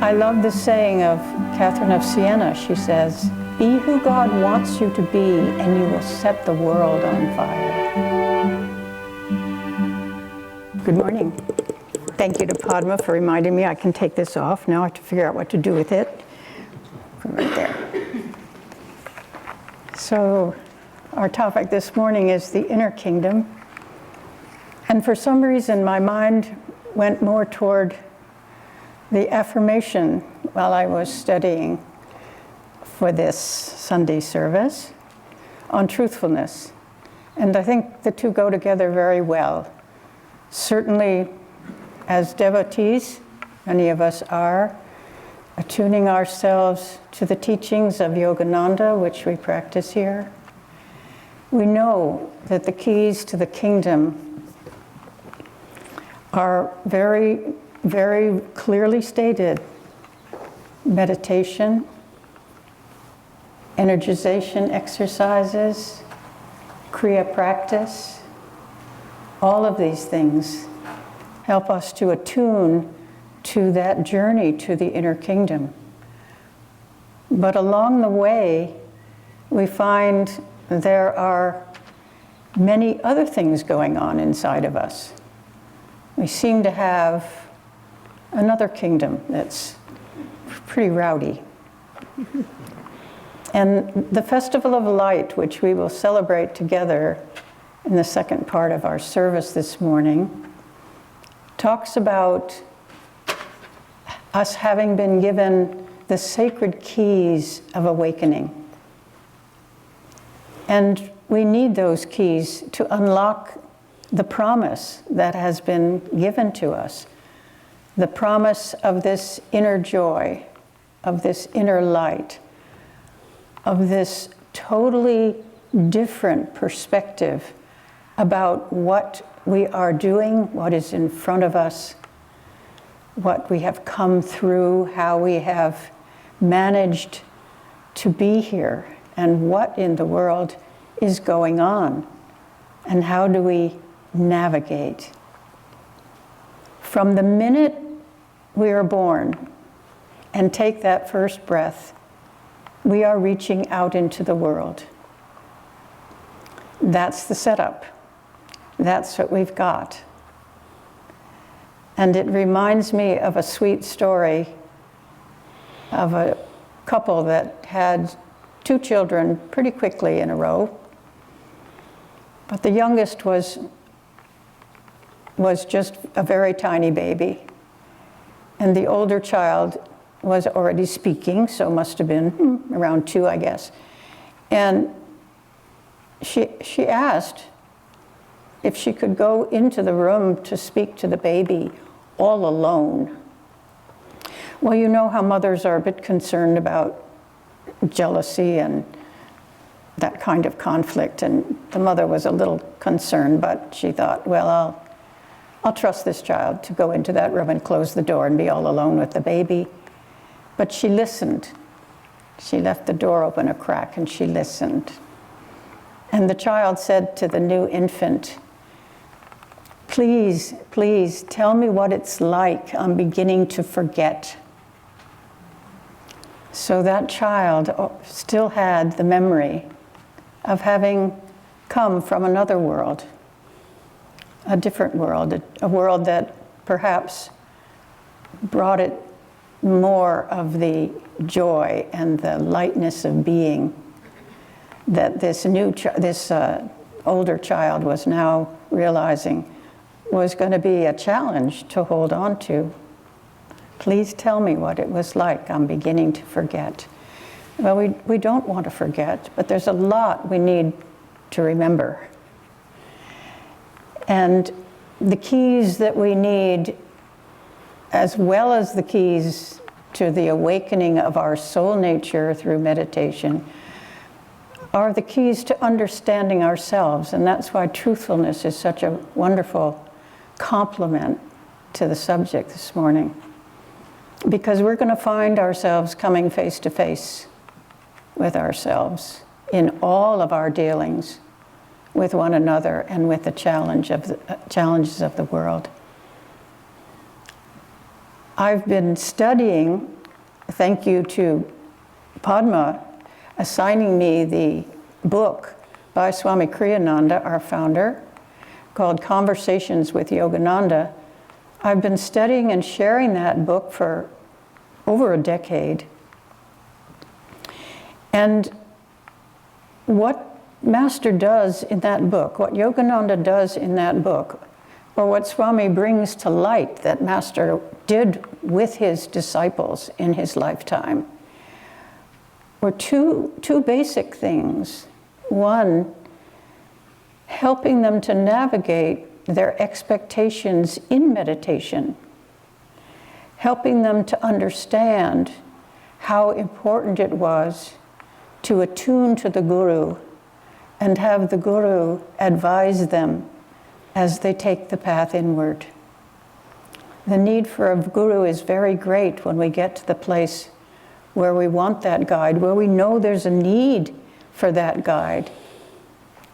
I love the saying of Catherine of Siena. She says, "Be who God wants you to be, and you will set the world on fire." Good morning. Thank you to Padma for reminding me I can take this off. Now I have to figure out what to do with it. Right there. So our topic this morning is the inner kingdom. And for some reason, my mind went more toward the affirmation while I was studying for this Sunday service on truthfulness. And I think the two go together very well. Certainly, as devotees, many of us are, attuning ourselves to the teachings of Yogananda, which we practice here. We know that the keys to the kingdom are very, very clearly stated. Meditation, energization exercises, Kriya practice, all of these things help us to attune to that journey to the inner kingdom. But along the way, we find there are many other things going on inside of us. We seem to have another kingdom that's pretty rowdy. And the Festival of Light, which we will celebrate together in the second part of our service this morning, talks about us having been given the sacred keys of awakening. And we need those keys to unlock the promise that has been given to us, the promise of this inner joy, of this inner light, of this totally different perspective about what we are doing, what is in front of us, what we have come through, how we have managed to be here, and what in the world is going on, and how do we navigate. From the minute we are born and take that first breath, we are reaching out into the world. That's the setup. That's what we've got. And it reminds me of a sweet story of a couple that had 2 children pretty quickly in a row. But the youngest was just a very tiny baby. And the older child was already speaking, so must have been around 2, I guess. And she asked if she could go into the room to speak to the baby all alone. Well, you know how mothers are a bit concerned about jealousy and that kind of conflict, and the mother was a little concerned, but she thought, well, I'll trust this child to go into that room and close the door and be all alone with the baby. But she listened. She left the door open a crack and she listened. And the child said to the new infant, "Please, please tell me what it's like. I'm beginning to forget." So that child still had the memory of having come from another world, a different world, a world that perhaps brought it more of the joy and the lightness of being that this older child was now realizing was going to be a challenge to hold on to. Please tell me what it was like. I'm beginning to forget. Well, we don't want to forget, but there's a lot we need to remember. And the keys that we need, as well as the keys to the awakening of our soul nature through meditation, are the keys to understanding ourselves. And that's why truthfulness is such a wonderful complement to the subject this morning. Because we're going to find ourselves coming face to face with ourselves in all of our dealings with one another and with the challenges of the world. I've been studying thank you to Padma assigning me the book by Swami Kriyananda, our founder, called Conversations with Yogananda. I've been studying and sharing that book for over a decade. And what Master does in that book, what Yogananda does in that book, or what Swami brings to light that Master did with his disciples in his lifetime, were two basic things. One, helping them to navigate their expectations in meditation, helping them to understand how important it was to attune to the Guru and have the Guru advise them as they take the path inward. The need for a Guru is very great when we get to the place where we want that guide, where we know there's a need for that guide.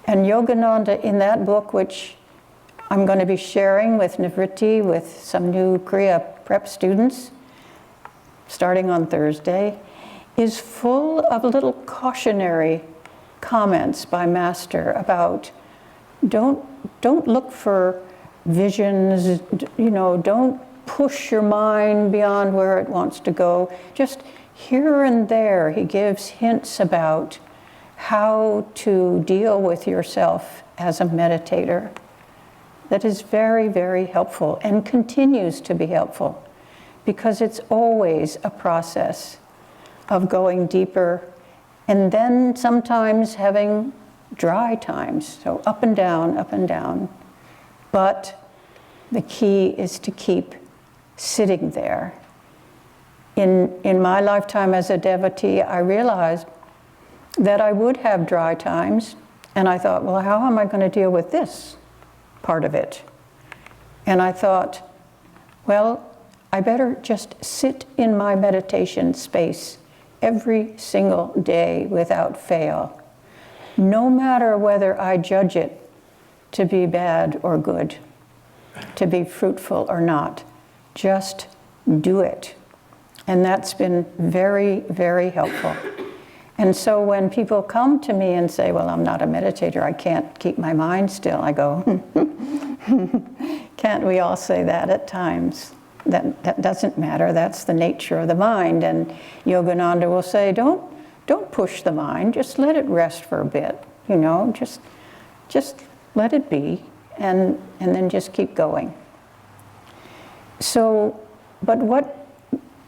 And Yogananda, in that book, which I'm going to be sharing with Nivritti, with some new Kriya Prep students, starting on Thursday, is full of little cautionary comments by Master about don't look for visions, don't push your mind beyond where it wants to go. Just here and there, he gives hints about how to deal with yourself as a meditator. That is very, very helpful and continues to be helpful because it's always a process of going deeper and then sometimes having dry times, so up and down, up and down. But the key is to keep sitting there. In my lifetime as a devotee, I realized that I would have dry times, and I thought, well, how am I going to deal with this part of it? And I thought, well, I better just sit in my meditation space every single day without fail, no matter whether I judge it to be bad or good, to be fruitful or not. Just do it. And that's been very, very helpful. And so when people come to me and say, well, I'm not a meditator, I can't keep my mind still, I go, can't we all say that at times? That doesn't matter, that's the nature of the mind. And Yogananda will say, don't push the mind, just let it rest for a bit, just let it be, and then just keep going. So, but what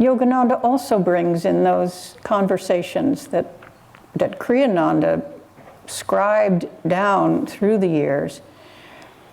Yogananda also brings in those conversations that Kriyananda scribed down through the years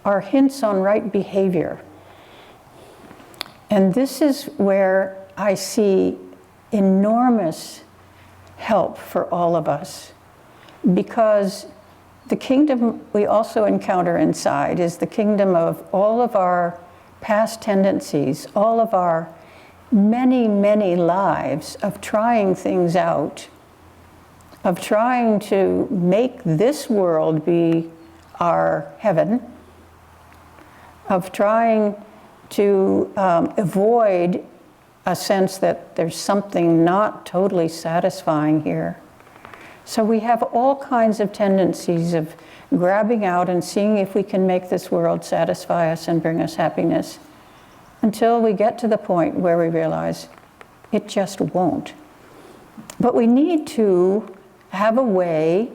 are hints on right behavior. And this is where I see enormous help for all of us, because the kingdom we also encounter inside is the kingdom of all of our past tendencies, all of our many, many lives of trying things out, of trying to make this world be our heaven, of trying to avoid a sense that there's something not totally satisfying here. So we have all kinds of tendencies of grabbing out and seeing if we can make this world satisfy us and bring us happiness, until we get to the point where we realize it just won't. But we need to have a way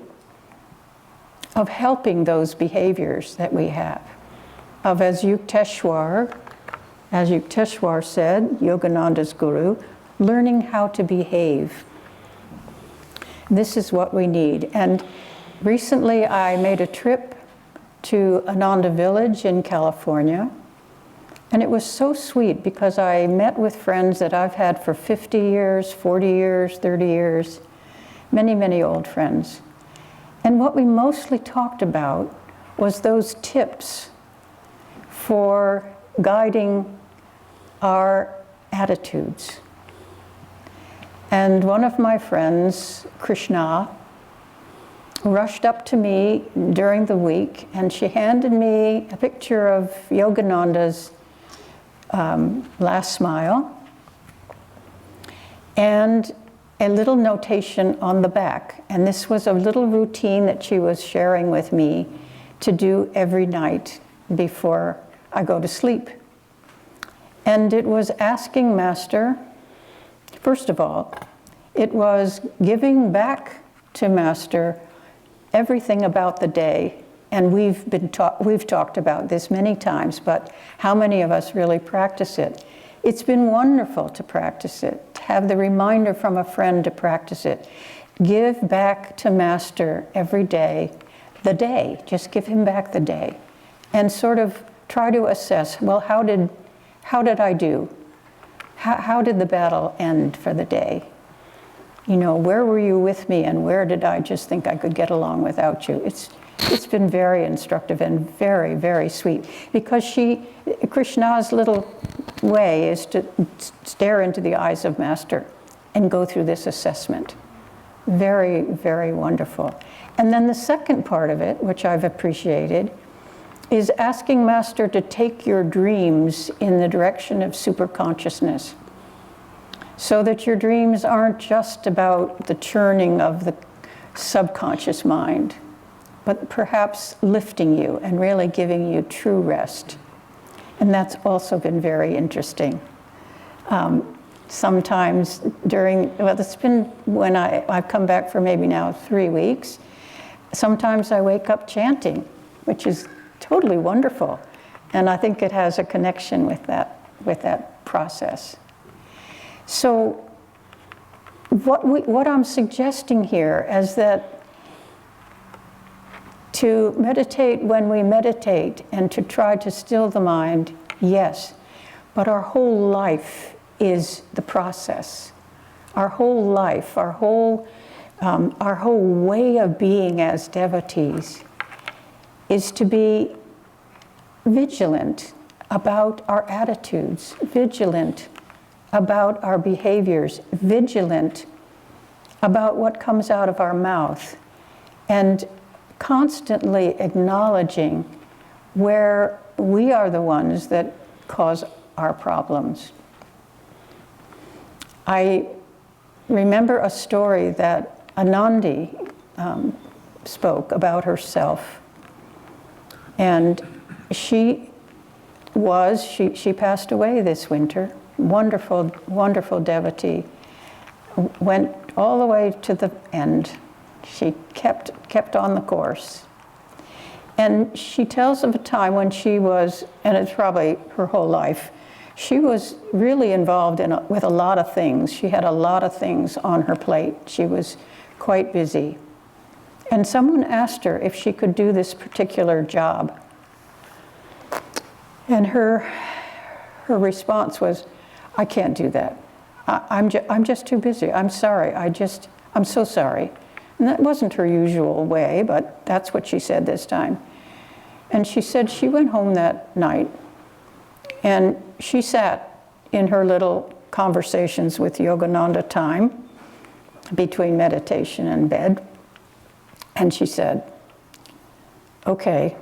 of helping those behaviors that we have, of as Yukteswar said, Yogananda's guru, learning how to behave. This is what we need. And recently I made a trip to Ananda Village in California, and it was so sweet because I met with friends that I've had for 50 years, 40 years, 30 years, many, many old friends. And what we mostly talked about was those tips for guiding our attitudes. And one of my friends, Krishna, rushed up to me during the week, and she handed me a picture of Yogananda's last smile. and a little notation on the back. And this was a little routine that she was sharing with me to do every night before I go to sleep. And it was asking Master, first of all, it was giving back to Master everything about the day. And we've talked about this many times, but how many of us really practice it? It's been wonderful to practice it, to have the reminder from a friend to practice it. Give back to Master every day, the day, just give him back the day. And sort of try to assess, well, how did I do? How did the battle end for the day? You know, where were you with me and where did I just think I could get along without you? It's been very instructive and very, very sweet, because Krishna's little way is to stare into the eyes of Master and go through this assessment. Very, very wonderful. And then the second part of it, which I've appreciated, is asking Master to take your dreams in the direction of superconsciousness, so that your dreams aren't just about the churning of the subconscious mind, but perhaps lifting you and really giving you true rest. And that's also been very interesting. Sometimes it's been when I've come back for maybe now 3 weeks, sometimes I wake up chanting, which is totally wonderful. And I think it has a connection with that process. So what I'm suggesting here is that to meditate when we meditate and to try to still the mind, yes, but our whole life is the process. Our whole life, our whole way of being as devotees is to be vigilant about our attitudes, vigilant about our behaviors, vigilant about what comes out of our mouth, and constantly acknowledging where we are the ones that cause our problems. I remember a story that Anandi spoke about herself. And she passed away this winter. Wonderful, wonderful devotee. Went all the way to the end. She kept on the course. And she tells of a time when she was, and it's probably her whole life, she was really involved with a lot of things. She had a lot of things on her plate. She was quite busy. And someone asked her if she could do this particular job. And her response was, I can't do that. I'm just too busy. I'm sorry. I'm so sorry. And that wasn't her usual way, but that's what she said this time. And she said she went home that night and she sat in her little conversations with Yogananda time between meditation and bed. And she said, okay,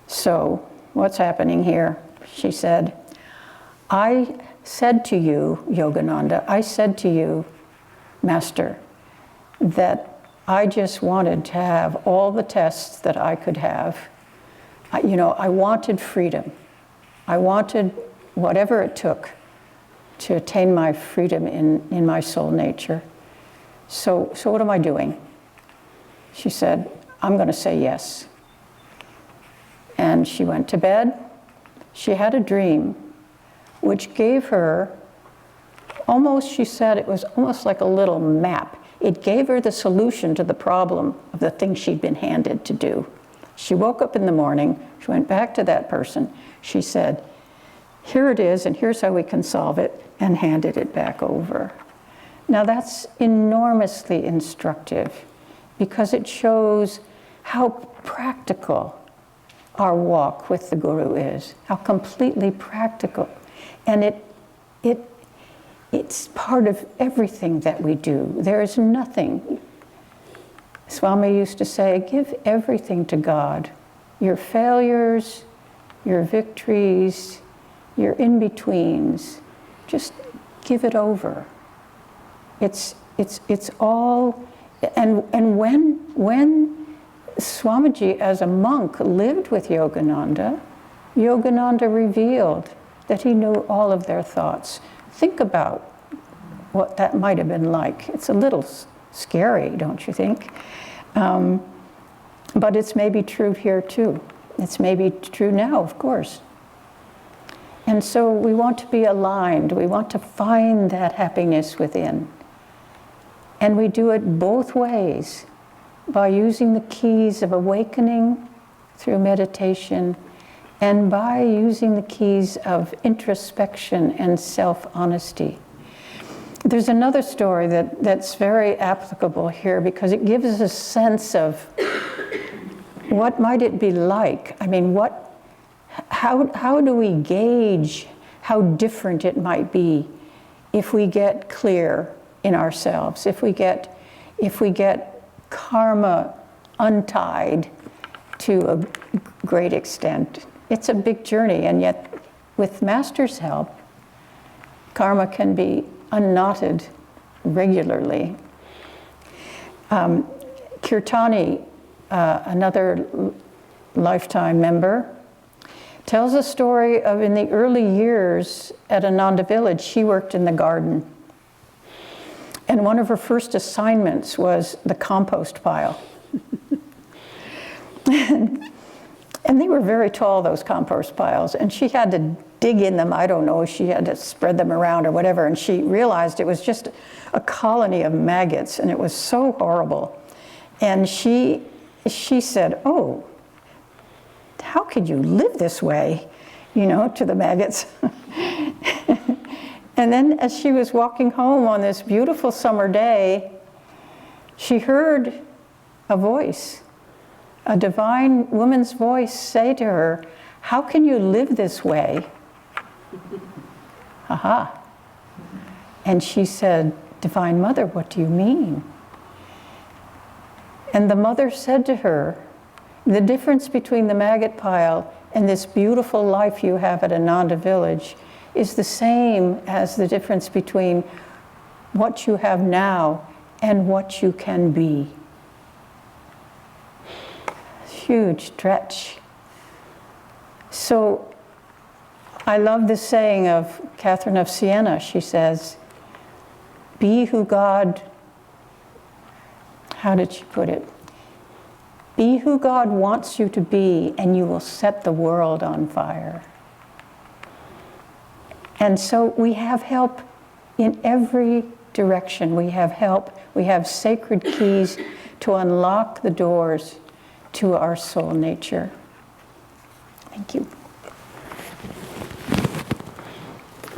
so what's happening here? She said, I said to you, Yogananda, I said to you, Master, that I just wanted to have all the tests that I could have. I wanted freedom. I wanted whatever it took to attain my freedom in my soul nature. So what am I doing? She said, I'm going to say yes. And she went to bed. She had a dream which gave her she said it was almost like a little map. It gave her the solution to the problem of the thing she'd been handed to do. She woke up in the morning, she went back to that person, she said, here it is, and here's how we can solve it, and handed it back over. Now that's enormously instructive, because it shows how practical our walk with the Guru is, how completely practical. And it's part of everything that we do. There is nothing. Swami used to say, give everything to God. Your failures, your victories, your in-betweens, just give it over. It's all, and when Swamiji as a monk lived with Yogananda, Yogananda revealed that he knew all of their thoughts. Think about what that might have been like. It's a little scary, don't you think? But it's maybe true here too. It's maybe true now, of course. And so we want to be aligned. We want to find that happiness within. And we do it both ways, by using the keys of awakening through meditation, and by using the keys of introspection and self-honesty. There's another story that's very applicable here, because it gives us a sense of what might it be like. I mean, how do we gauge how different it might be if we get clear in ourselves, if we get karma untied to a great extent? It's a big journey, and yet with Master's help, karma can be unknotted regularly. Kirtani, another lifetime member, tells a story of in the early years at Ananda Village, she worked in the garden. And one of her first assignments was the compost pile. And they were very tall, those compost piles, and she had to dig in them. I don't know, she had to spread them around or whatever, and she realized it was just a colony of maggots, and it was so horrible. And she said, "Oh, how could you live this way?" You know, to the maggots. And then as she was walking home on this beautiful summer day, she heard a voice, a divine woman's voice say to her, "How can you live this way?" Aha. And she said, "Divine Mother, what do you mean?" And the mother said to her, "The difference between the maggot pile and this beautiful life you have at Ananda Village is the same as the difference between what you have now and what you can be." Huge stretch. So I love the saying of Catherine of Siena. She says, "Be who God," how did she put it? "Be who God wants you to be, and you will set the world on fire." And so we have help in every direction. We have help. We have sacred keys to unlock the doors to our soul nature. Thank you.